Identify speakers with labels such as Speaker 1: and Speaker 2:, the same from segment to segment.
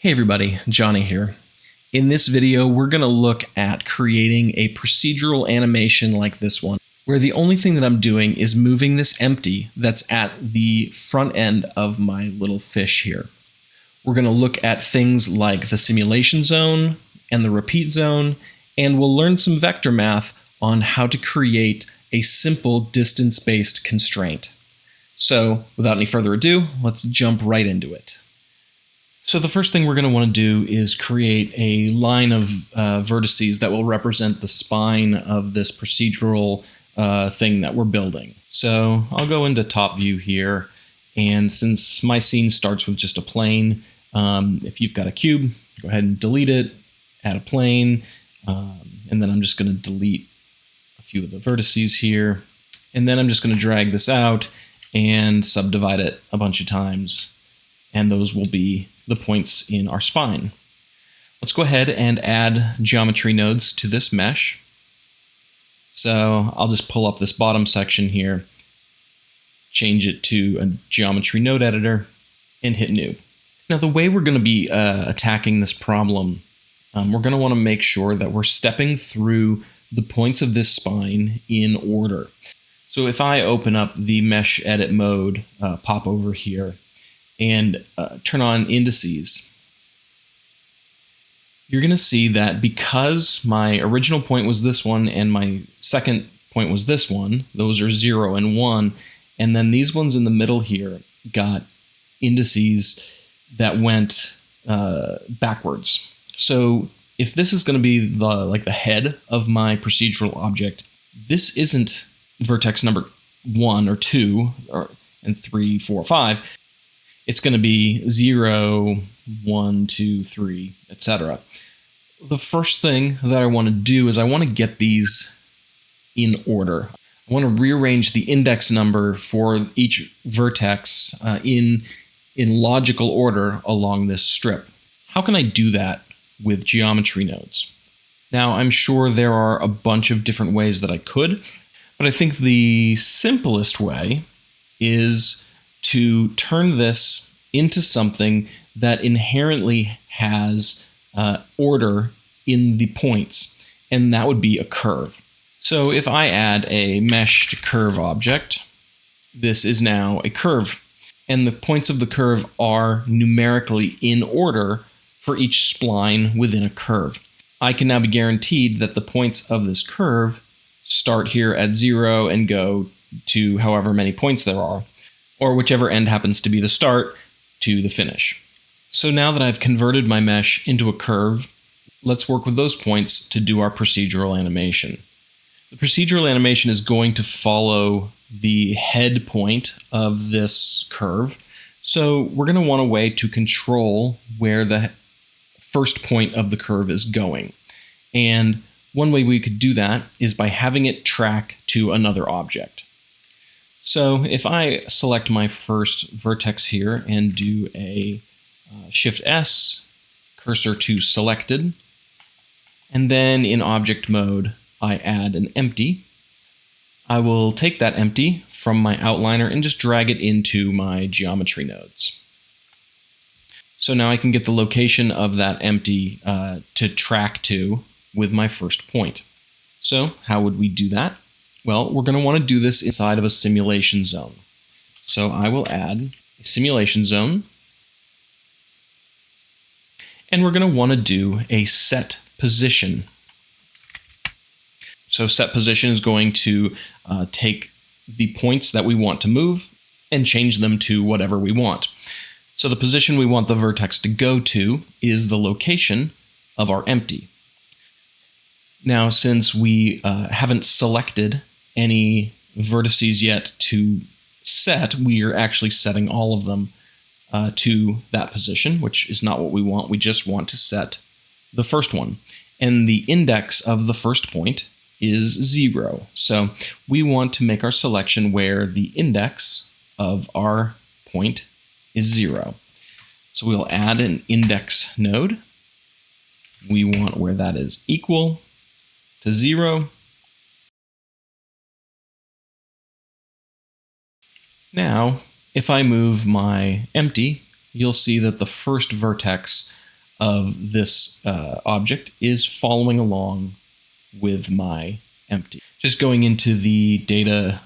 Speaker 1: Hey everybody, Johnny here. In this video, we're going to look at creating a procedural animation like this one, where the only thing that I'm doing is moving this empty that's at the front end of my little fish here. We're going to look at things like the simulation zone and the repeat zone, and we'll learn some vector math on how to create a simple distance-based constraint. So without any further ado, let's jump right into it. So the first thing we're going to want to do is create a line of vertices that will represent the spine of this procedural thing that we're building. So I'll go into top view here, and since my scene starts with just a plane, if you've got a cube, go ahead and delete it, add a plane, and then I'm just going to delete a few of the vertices here, and then I'm just going to drag this out and subdivide it a bunch of times, and those will be the points in our spine. Let's go ahead and add geometry nodes to this mesh. So I'll just pull up this bottom section here, change it to a geometry node editor, and hit new. Now the way we're going to be attacking this problem, we're going to want to make sure that we're stepping through the points of this spine in order. So if I open up the mesh edit mode, pop over here, and turn on indices, you're going to see that because my original point was this one and my second point was this one, those are 0 and 1, and then these ones in the middle here got indices that went backwards. So if this is going to be the head of my procedural object, this isn't vertex number 1 or 2 and 3, 4, 5. It's going to be 0, 1, 2, 3, etc. The first thing that I want to do is I want to get these in order. I want to rearrange the index number for each vertex in logical order along this strip. How can I do that with geometry nodes? Now, I'm sure there are a bunch of different ways that I could, but I think the simplest way is to turn this into something that inherently has order in the points, and that would be a curve. So if I add a meshed curve object, this is now a curve, and the points of the curve are numerically in order for each spline within a curve. I can now be guaranteed that the points of this curve start here at 0 and go to however many points there are, or whichever end happens to be the start to the finish. So now that I've converted my mesh into a curve, let's work with those points to do our procedural animation. The procedural animation is going to follow the head point of this curve, so we're going to want a way to control where the first point of the curve is going. And one way we could do that is by having it track to another object. So if I select my first vertex here and do a Shift S, cursor to selected, and then in object mode, I add an empty, I will take that empty from my outliner and just drag it into my geometry nodes. So now I can get the location of that empty to track to with my first point. So how would we do that? Well, we're going to want to do this inside of a simulation zone. So I will add a simulation zone, and we're going to want to do a set position. So set position is going to take the points that we want to move and change them to whatever we want. So the position we want the vertex to go to is the location of our empty. Now, since we haven't selected any vertices yet to set, we are actually setting all of them to that position, which is not what we want. We just want to set the first one. And the index of the first point is 0. So we want to make our selection where the index of our point is 0. So we'll add an index node. We want where that is equal to 0. Now, if I move my empty, you'll see that the first vertex of this object is following along with my empty. Just going into the data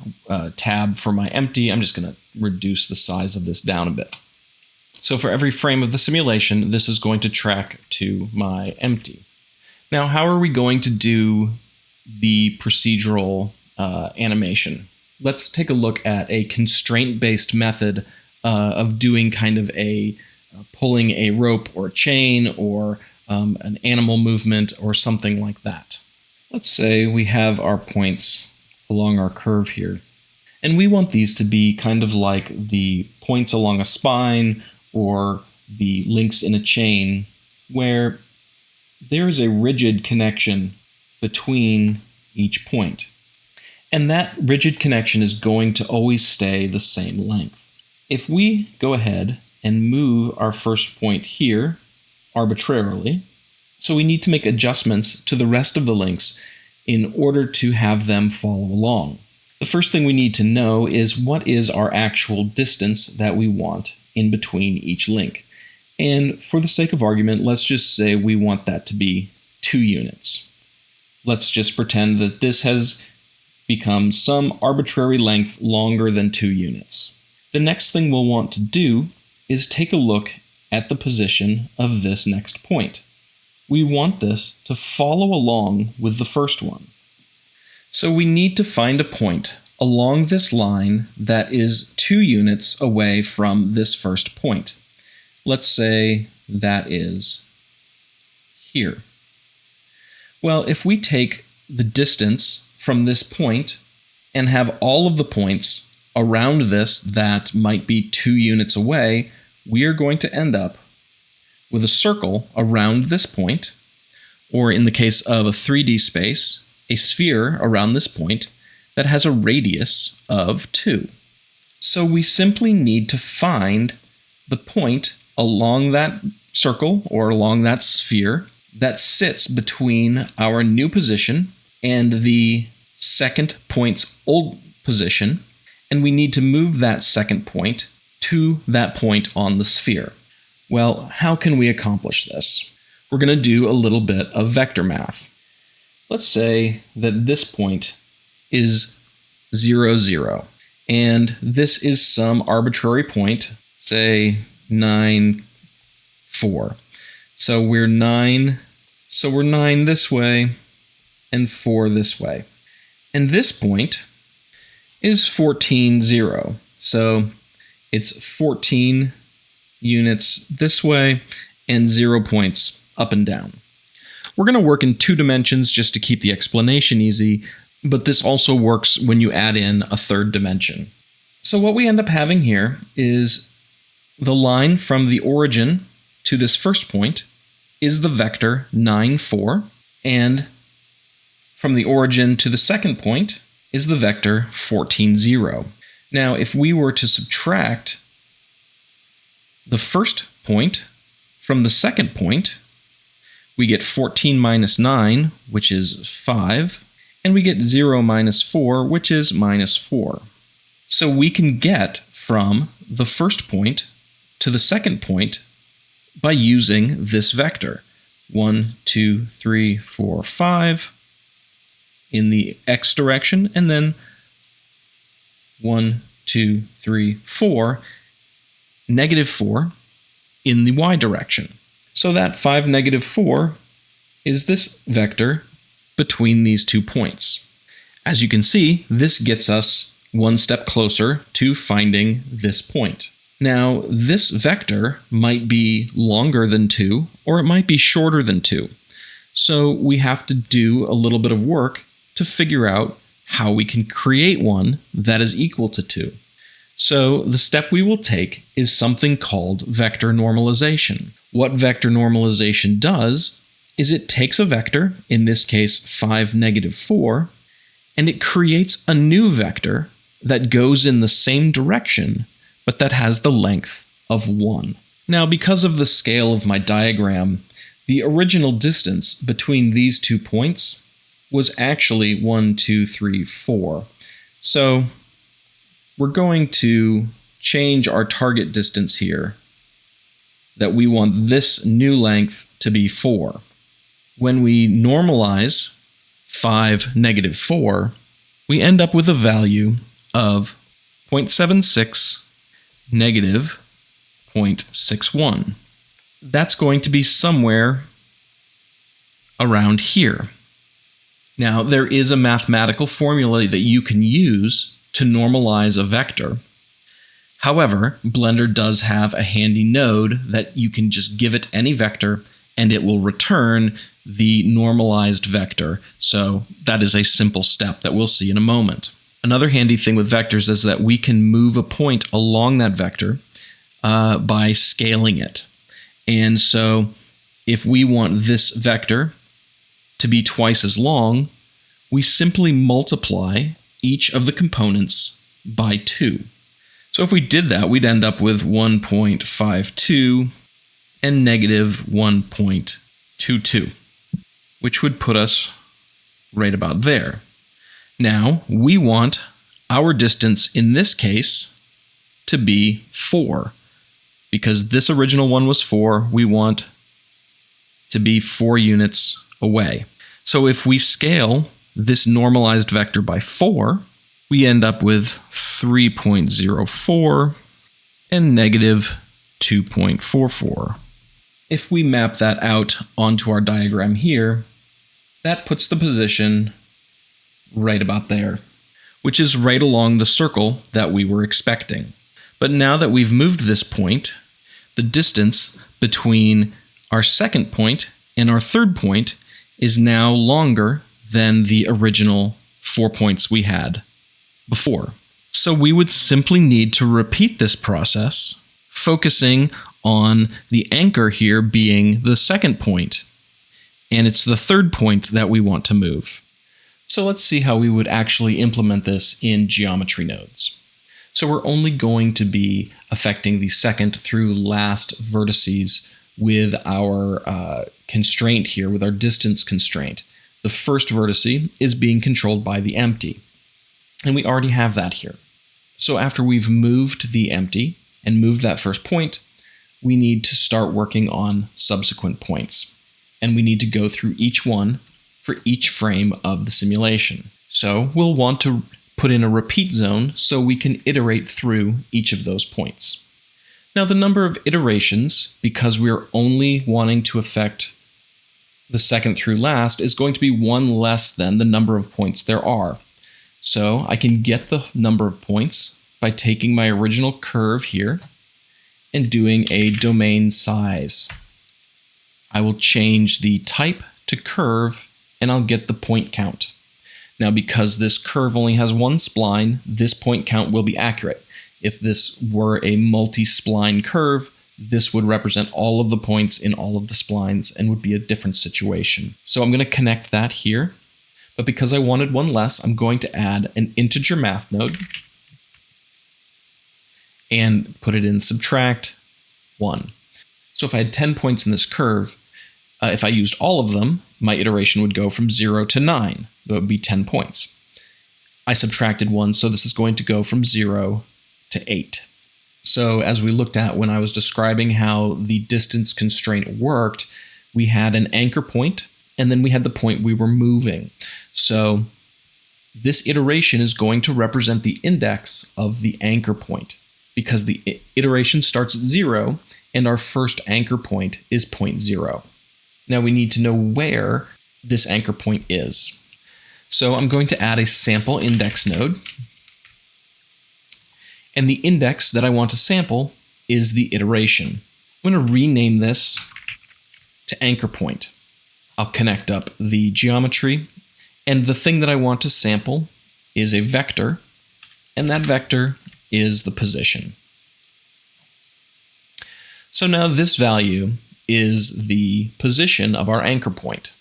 Speaker 1: tab for my empty, I'm just going to reduce the size of this down a bit. So for every frame of the simulation, this is going to track to my empty. Now, how are we going to do the procedural animation? Let's take a look at a constraint-based method of doing kind of a pulling a rope or a chain or an animal movement or something like that. Let's say we have our points along our curve here, and we want these to be kind of like the points along a spine or the links in a chain where there is a rigid connection between each point. And that rigid connection is going to always stay the same length. If we go ahead and move our first point here arbitrarily, so we need to make adjustments to the rest of the links in order to have them follow along. The first thing we need to know is what is our actual distance that we want in between each link. And for the sake of argument, let's just say we want that to be 2 units. Let's just pretend that this has become some arbitrary length longer than 2 units. The next thing we'll want to do is take a look at the position of this next point. We want this to follow along with the first one. So we need to find a point along this line that is 2 units away from this first point. Let's say that is here. Well, if we take the distance from this point and have all of the points around this that might be 2 units away, we are going to end up with a circle around this point, or in the case of a 3D space, a sphere around this point that has a radius of 2. So we simply need to find the point along that circle or along that sphere that sits between our new position and the second point's old position, and we need to move that second point to that point on the sphere. Well, how can we accomplish this? We're going to do a little bit of vector math. Let's say that this point is 0, 0, and this is some arbitrary point, say 9, 4. So we're 9 this way and 4 this way. And this point is 14, 0. So it's 14 units this way and 0 points up and down. We're going to work in 2 dimensions just to keep the explanation easy, but this also works when you add in a 3rd dimension. So what we end up having here is the line from the origin to this first point is the vector 9, 4, and from the origin to the second point is the vector 14, 0. Now, if we were to subtract the first point from the second point, we get 14 minus 9, which is 5, and we get 0 minus 4, which is minus 4. So we can get from the first point to the second point by using this vector. 1, 2, 3, 4, 5 in the x direction, and then 1, 2, 3, 4, negative 4 in the y direction. So that 5, negative 4 is this vector between these 2 points. As you can see, this gets us one step closer to finding this point. Now, this vector might be longer than 2, or it might be shorter than 2. So we have to do a little bit of work to figure out how we can create one that is equal to 2. So the step we will take is something called vector normalization. What vector normalization does is it takes a vector, in this case 5, negative 4, and it creates a new vector that goes in the same direction, but that has the length of 1. Now, because of the scale of my diagram, the original distance between these 2 points was actually 1, 2, 3, 4. So we're going to change our target distance here that we want this new length to be 4. When we normalize 5, negative 4, we end up with a value of 0.76, negative 0.61. That's going to be somewhere around here. Now, there is a mathematical formula that you can use to normalize a vector. However, Blender does have a handy node that you can just give it any vector and it will return the normalized vector. So that is a simple step that we'll see in a moment. Another handy thing with vectors is that we can move a point along that vector by scaling it. And so if we want this vector to be twice as long, we simply multiply each of the components by 2. So if we did that, we'd end up with 1.52 and negative 1.22, which would put us right about there. Now, we want our distance in this case to be 4. Because this original one was 4, we want to be 4 units away. So if we scale this normalized vector by 4, we end up with 3.04 and negative 2.44. If we map that out onto our diagram here, that puts the position right about there, which is right along the circle that we were expecting. But now that we've moved this point, the distance between our second point and our third point is now longer than the original 4 points we had before. So we would simply need to repeat this process, focusing on the anchor here being the second point, and it's the third point that we want to move. So let's see how we would actually implement this in geometry nodes. So we're only going to be affecting the second through last vertices with our constraint here, with our distance constraint. The first vertice is being controlled by the empty, and we already have that here. So after we've moved the empty and moved that first point, we need to start working on subsequent points, and we need to go through each one for each frame of the simulation. So we'll want to put in a repeat zone so we can iterate through each of those points. Now the number of iterations, because we're only wanting to affect the second through last, is going to be 1 less than the number of points there are. So I can get the number of points by taking my original curve here and doing a domain size. I will change the type to curve and I'll get the point count. Now, because this curve only has 1 spline, this point count will be accurate. If this were a multi-spline curve, this would represent all of the points in all of the splines and would be a different situation. So I'm going to connect that here, but because I wanted 1 less, I'm going to add an integer math node and put it in subtract 1. So if I had 10 points in this curve, if I used all of them, my iteration would go from 0 to 9. That would be 10 points. I subtracted 1, so this is going to go from 0 to 8. So as we looked at when I was describing how the distance constraint worked, we had an anchor point, and then we had the point we were moving. So this iteration is going to represent the index of the anchor point, because the iteration starts at 0, and our first anchor point is point 0. Now we need to know where this anchor point is. So I'm going to add a sample index node. And the index that I want to sample is the iteration. I'm going to rename this to anchor point. I'll connect up the geometry. And the thing that I want to sample is a vector. And that vector is the position. So now this value is the position of our anchor point.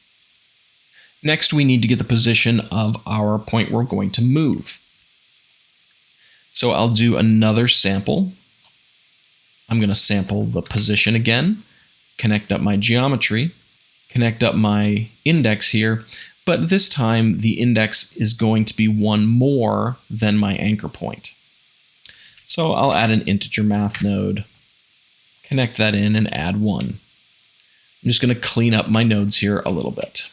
Speaker 1: Next, we need to get the position of our point we're going to move. So I'll do another sample. I'm going to sample the position again, connect up my geometry, connect up my index here, but this time the index is going to be 1 more than my anchor point. So I'll add an integer math node Connect that in and add 1. I'm just going to clean up my nodes here a little bit.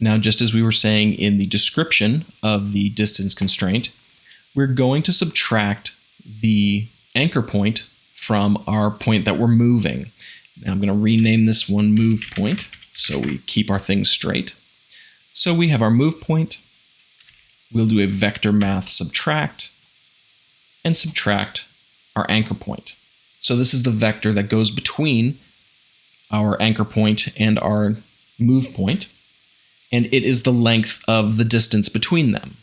Speaker 1: Now, just as we were saying in the description of the distance constraint, we're going to subtract the anchor point from our point that we're moving. Now I'm going to rename this one move point so we keep our things straight. So we have our move point. We'll do a vector math subtract and subtract our anchor point. So this is the vector that goes between our anchor point and our move point, and it is the length of the distance between them.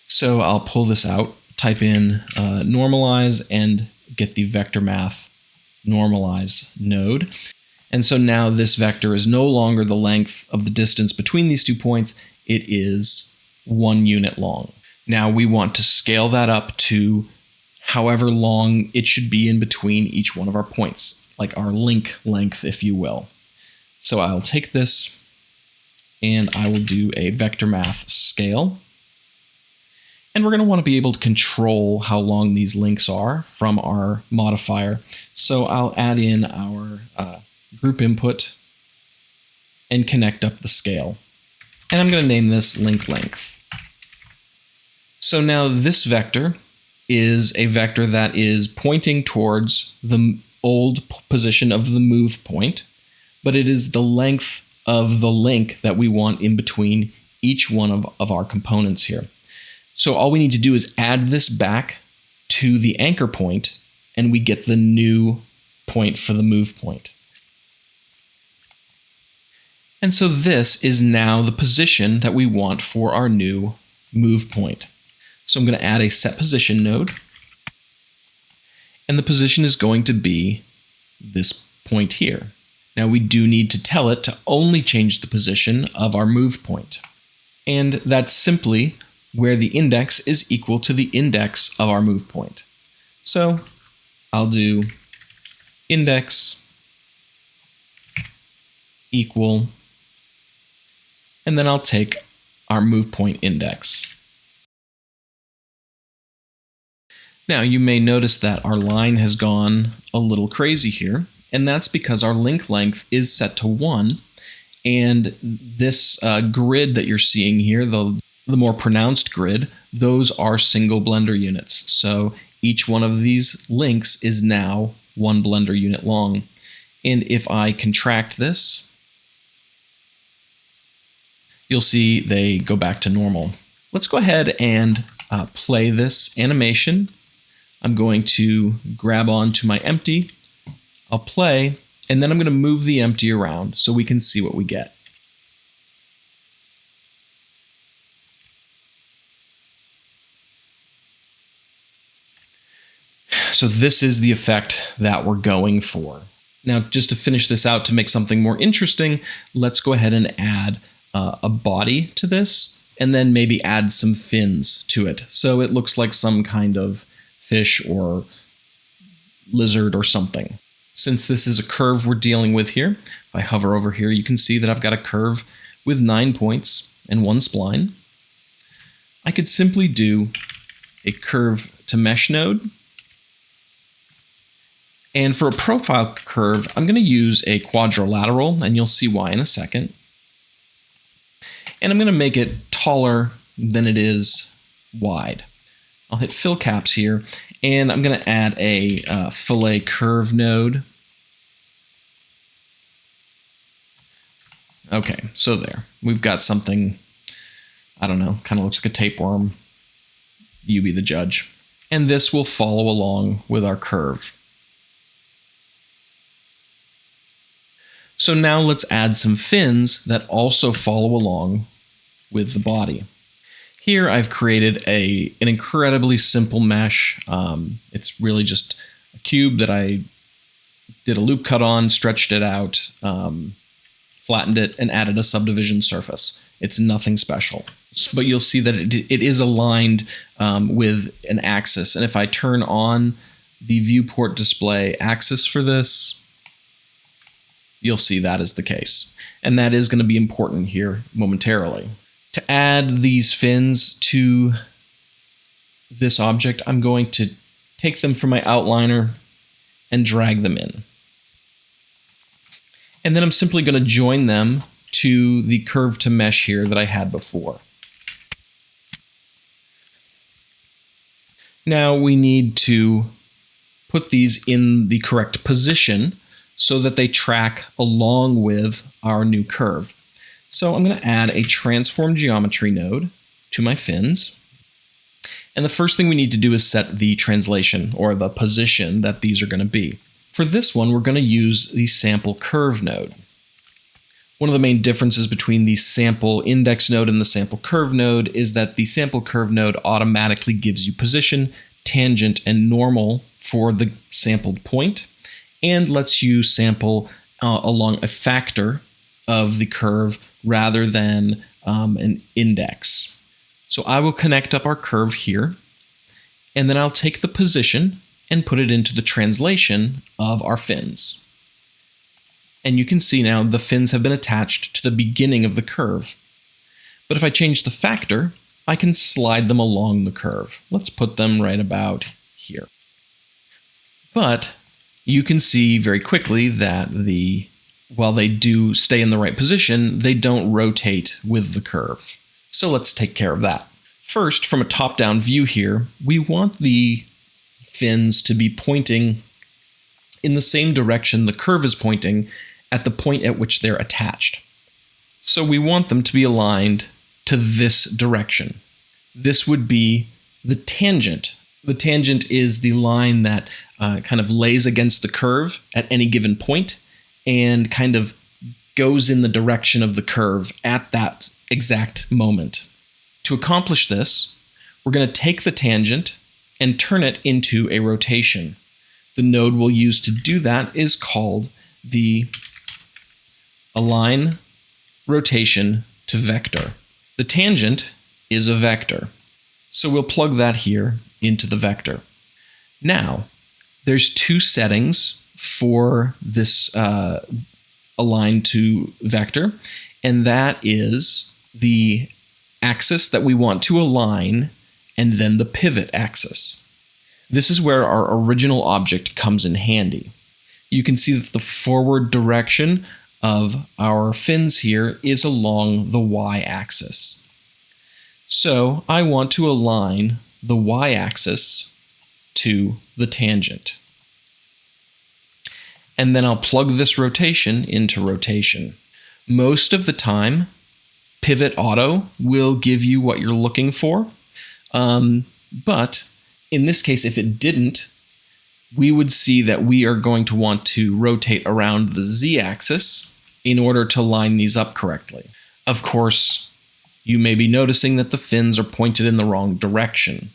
Speaker 1: So I'll pull this out, type in normalize, and get the vector math normalize node. And so now this vector is no longer the length of the distance between these 2 points, it is 1 unit long. Now we want to scale that up to however long it should be in between each one of our points, like our link length, if you will. So I'll take this and I will do a vector math scale. And we're going to want to be able to control how long these links are from our modifier. So I'll add in our group input and connect up the scale. And I'm going to name this link length. So now this vector is a vector that is pointing towards the old position of the move point, but it is the length of the link that we want in between each one of our components here. So all we need to do is add this back to the anchor point, and we get the new point for the move point. And so this is now the position that we want for our new move point. So I'm going to add a set position node, and the position is going to be this point here. Now we do need to tell it to only change the position of our move point. And that's simply where the index is equal to the index of our move point. So I'll do index equal, and then I'll take our move point index. Now you may notice that our line has gone a little crazy here, and that's because our link length is set to 1, and this grid that you're seeing here, the more pronounced grid, those are single Blender units. So each one of these links is now 1 Blender unit long. And if I contract this, you'll see they go back to normal. Let's go ahead and play this animation. I'm going to grab onto my empty, I'll play, and then I'm going to move the empty around so we can see what we get. So this is the effect that we're going for. Now, just to finish this out, to make something more interesting, let's go ahead and add a body to this, and then maybe add some fins to it. So it looks like some kind of fish or lizard or something. Since this is a curve we're dealing with here, if I hover over here, you can see that I've got a curve with 9 points and 1 spline. I could simply do a curve to mesh node. And for a profile curve, I'm going to use a quadrilateral, and you'll see why in a second. And I'm going to make it taller than it is wide. I'll hit fill caps here, and I'm going to add a fillet curve node. Okay, so there. We've got something, I don't know, kind of looks like a tapeworm. You be the judge. And this will follow along with our curve. So now let's add some fins that also follow along with the body. Here I've created an incredibly simple mesh. It's really just a cube that I did a loop cut on, stretched it out, flattened it, and added a subdivision surface. It's nothing special. But you'll see that it is aligned with an axis. And if I turn on the viewport display axis for this, you'll see that is the case. And that is going to be important here momentarily. To add these fins to this object, I'm going to take them from my outliner and drag them in. And then I'm simply going to join them to the curve to mesh here that I had before. Now we need to put these in the correct position so that they track along with our new curve. So I'm going to add a transform geometry node to my fins. And the first thing we need to do is set the translation, or the position that these are going to be. For this one, we're going to use the sample curve node. One of the main differences between the sample index node and the sample curve node is that the sample curve node automatically gives you position, tangent, and normal for the sampled point, and lets you sample along a factor of the curve rather than an index. So I will connect up our curve here, and then I'll take the position and put it into the translation of our fins. And you can see now the fins have been attached to the beginning of the curve. But if I change the factor, I can slide them along the curve. Let's put them right about here. But you can see very quickly that while they do stay in the right position, they don't rotate with the curve. So let's take care of that. First, from a top-down view here, we want the fins to be pointing in the same direction the curve is pointing at the point at which they're attached. So we want them to be aligned to this direction. This would be the tangent. The tangent is the line that kind of lays against the curve at any given point and kind of goes in the direction of the curve at that exact moment. To accomplish this, we're going to take the tangent and turn it into a rotation. The node we'll use to do that is called the align rotation to vector. The tangent is a vector, so we'll plug that here into the vector. Now, there's two settings for this align to vector, and that is the axis that we want to align and then the pivot axis. This is where our original object comes in handy. You can see that the forward direction of our fins here is along the y-axis. So I want to align the y-axis to the tangent. And then I'll plug this rotation into rotation. Most of the time, Pivot Auto will give you what you're looking for. But in this case, if it didn't, we would see that we are going to want to rotate around the z-axis in order to line these up correctly. Of course, you may be noticing that the fins are pointed in the wrong direction.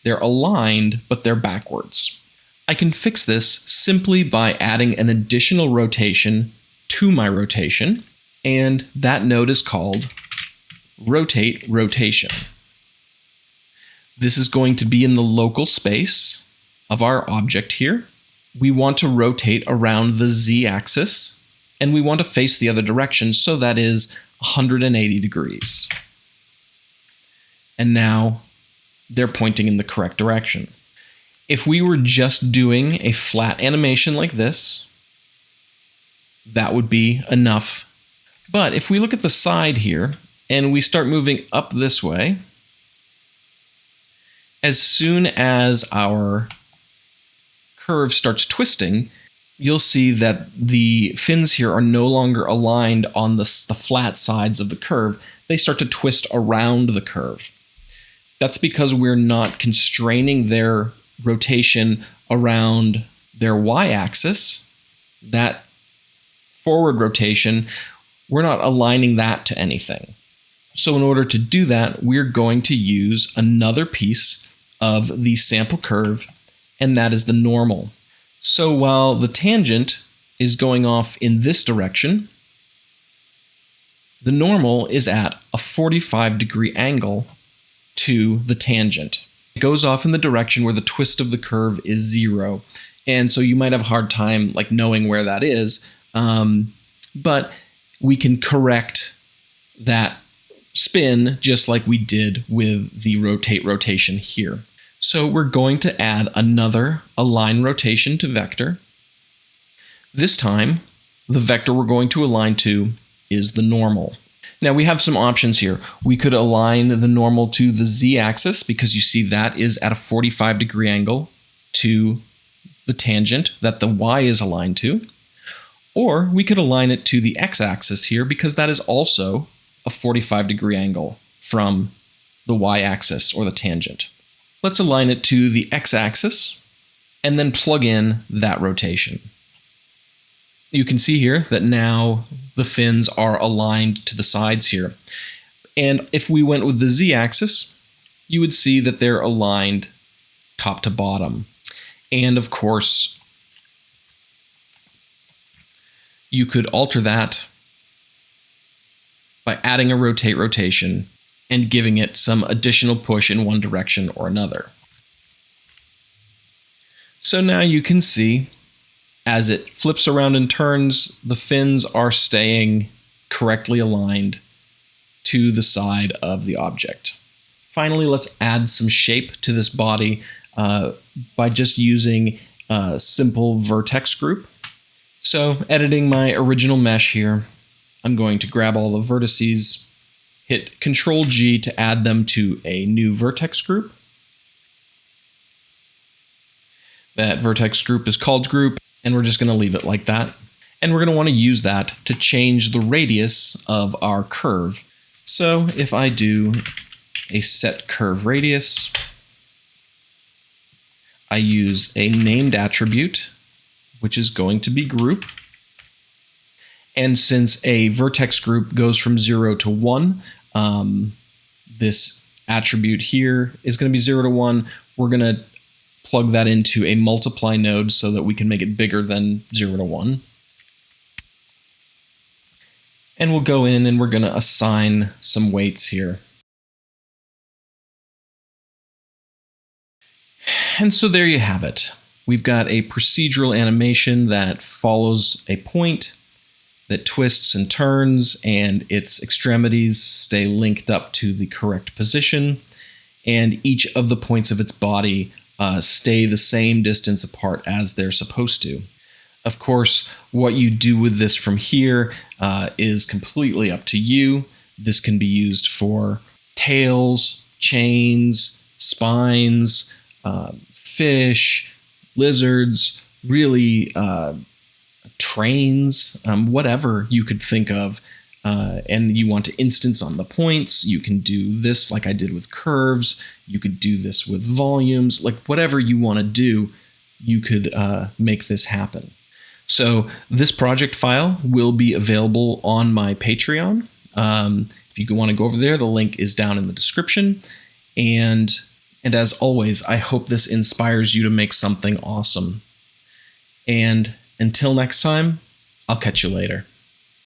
Speaker 1: They're aligned, but they're backwards. I can fix this simply by adding an additional rotation to my rotation, and that node is called rotate rotation. This is going to be in the local space of our object here. We want to rotate around the z-axis, and we want to face the other direction, so that is 180 degrees. And now they're pointing in the correct direction. If we were just doing a flat animation like this, that would be enough. But if we look at the side here, and we start moving up this way, as soon as our curve starts twisting, you'll see that the fins here are no longer aligned on the flat sides of the curve. They start to twist around the curve. That's because we're not constraining their rotation around their y-axis. That forward rotation, we're not aligning that to anything. So in order to do that, we're going to use another piece of the sample curve, and that is the normal. So while the tangent is going off in this direction, the normal is at a 45-degree angle to the tangent. It goes off in the direction where the twist of the curve is 0. And so you might have a hard time knowing where that is, but we can correct that spin just like we did with the rotate rotation here. So we're going to add another align rotation to vector. This time, the vector we're going to align to is the normal. Now we have some options here. We could align the normal to the z-axis because you see that is at a 45-degree angle to the tangent that the y is aligned to. Or we could align it to the x-axis here because that is also a 45-degree angle from the y-axis or the tangent. Let's align it to the x-axis and then plug in that rotation. You can see here that now the fins are aligned to the sides here. And if we went with the z-axis, you would see that they're aligned top to bottom. And of course, you could alter that by adding a rotate rotation and giving it some additional push in one direction or another. So now you can see as it flips around and turns, the fins are staying correctly aligned to the side of the object. Finally, let's add some shape to this body by just using a simple vertex group. So editing my original mesh here, I'm going to grab all the vertices, hit Control G to add them to a new vertex group. That vertex group is called group, and we're just going to leave it like that. And we're going to want to use that to change the radius of our curve. So if I do a set curve radius, I use a named attribute, which is going to be group. And since a vertex group goes from 0 to 1, this attribute here is going to be 0 to 1. We're going to plug that into a multiply node so that we can make it bigger than 0 to 1. And we'll go in and we're going to assign some weights here. And so there you have it. We've got a procedural animation that follows a point, that twists and turns, and its extremities stay linked up to the correct position, and each of the points of its body stay the same distance apart as they're supposed to. Of course, what you do with this from here is completely up to you. This can be used for tails, chains, spines, fish, lizards, really trains, whatever you could think of. And you want to instance on the points, you can do this like I did with curves, you could do this with volumes, like whatever you want to do, you could make this happen. So this project file will be available on my Patreon. If you want to go over there, the link is down in the description. And as always, I hope this inspires you to make something awesome. And until next time, I'll catch you later.